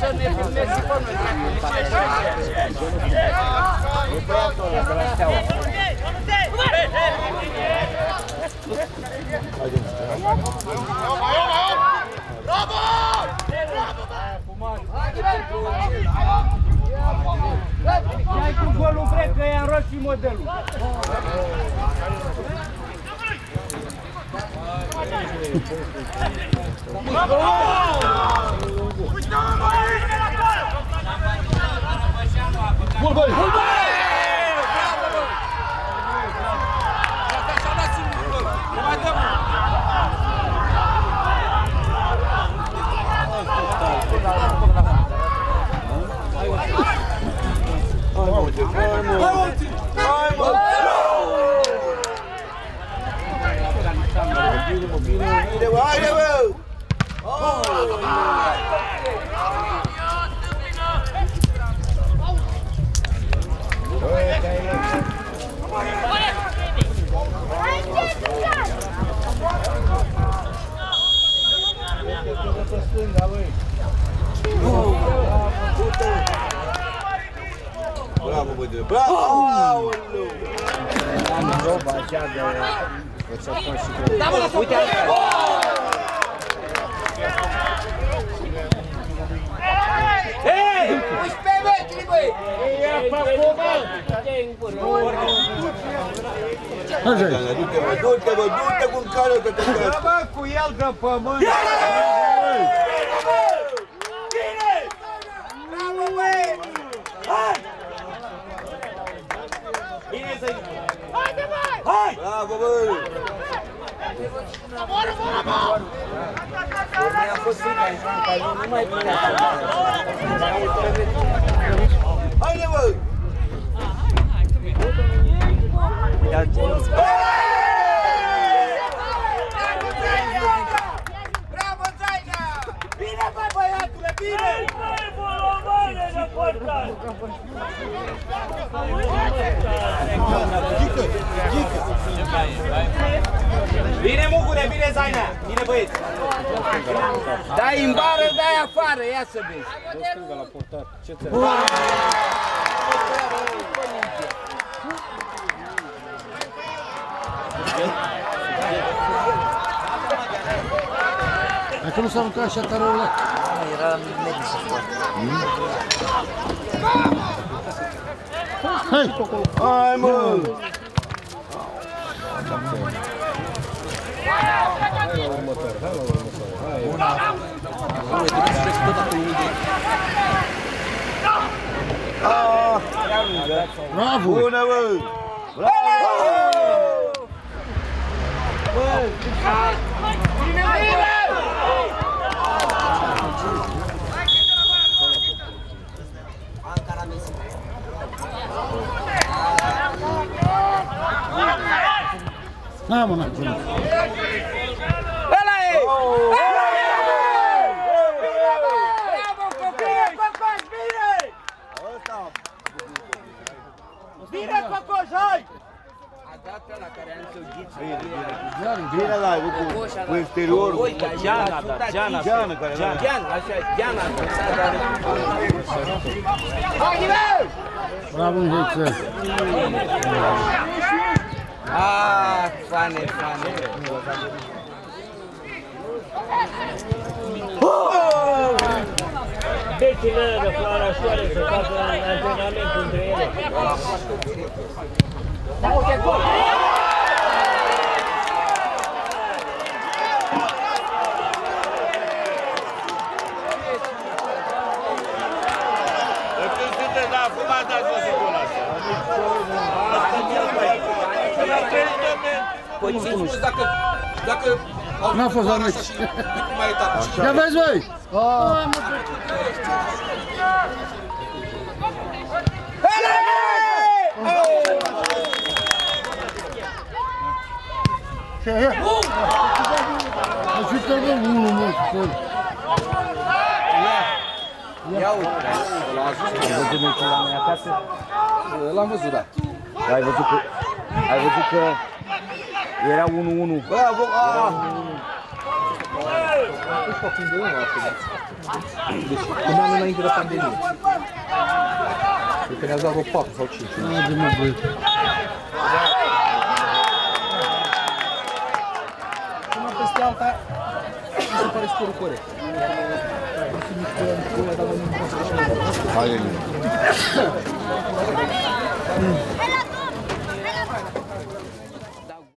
să ne filmezi și pe noi. E băiatul ăla de la Steaua. Bravo! Hai cu golul grec, că e în roșii modelul. Bun, băi! Bun, băi! Bravo, bădă! Bravo! Aoleu! Am roba așa de... O să fac și de... Uite asta! Hei! 11 metri, băi! E apa coma! Du-te, du-te cu calul că te căsc! Bă, cu el de pământ! Bine! Bravo, băi! Hai! Bine să-i... Haide, băi! Hai! Bravo, băi! Amoră, amoră! Mi-a fost frică, nu mai punea. Haide, băi! Bravo, Zaina! Bine, bă, băiatule, bine! Băi, bolovane de portar! Bine, Mugure, bine, Zaina! Bine, băieți! Dai în bară, dai afară, ia să vezi! Dă stânga la portar, ce ți-a? Dacă nu s-a aruncat așa tare ăla. Era medic să poate. Hai! Hai, mă! Bravo! Bună, bă! Bravo! Bă! Bine, bine! Hai, mă, n-ai. Ăla e! Bravo, copii! Cocoș, bine! Bine, Cocoș, hai! A dat ăla care a înțeughiță. Bine, da, cu exteriorul. Geana, da, Geana. Geana, care da. Geana, așa, Geana. Hai, Ghiveu! Bravo, Înjăiță. Ah, fane, fane. Becile de Florașoare să facă antrenament între ele. Da, uite, gol! Păi ți-ai spus dacă... N-a fost la meci. Ia vezi, băi! Ajută, bă, unul, mă, Ia uite, l-a ajuns, ai văzut meciul la mine acasă? L-am văzut, da. Ai văzut că era 1-1. Bravo! Nu știu cum de unul acum. Deci, un an înainte de pandemie. Cred că ne-a dat vreo 4 sau 5. Nu, de mă, băi. Una peste alta, mi se pare scorul corect. Haide.